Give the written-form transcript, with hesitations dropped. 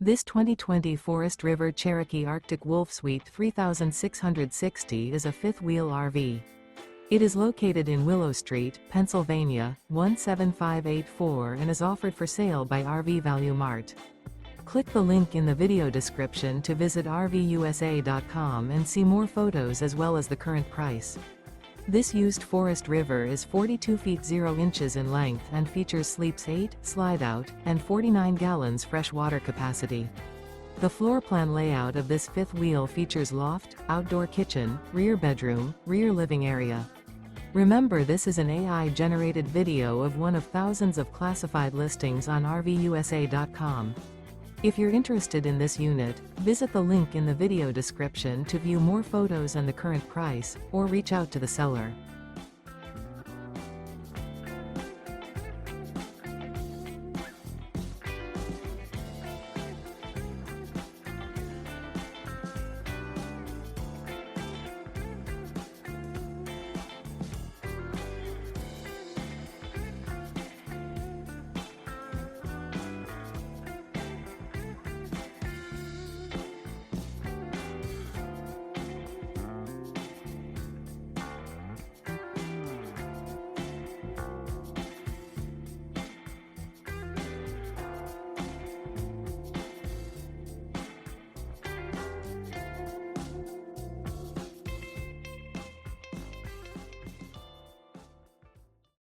This 2020 Forest River Cherokee Arctic Wolf Suite 3660 is a fifth-wheel RV. It is located in Willow Street, Pennsylvania, 17584 and is offered for sale by RV Value Mart. Click the link in the video description to visit RVUSA.com and see more photos as well as the current price. This used Forest River is 42 feet 0 inches in length and features sleeps 8, slide-out, and 49 gallons fresh water capacity. The floor plan layout of this fifth wheel features loft, outdoor kitchen, rear bedroom, rear living area. Remember, this is an AI-generated video of one of thousands of classified listings on RVUSA.com. If you're interested in this unit, visit the link in the video description to view more photos and the current price, or reach out to the seller.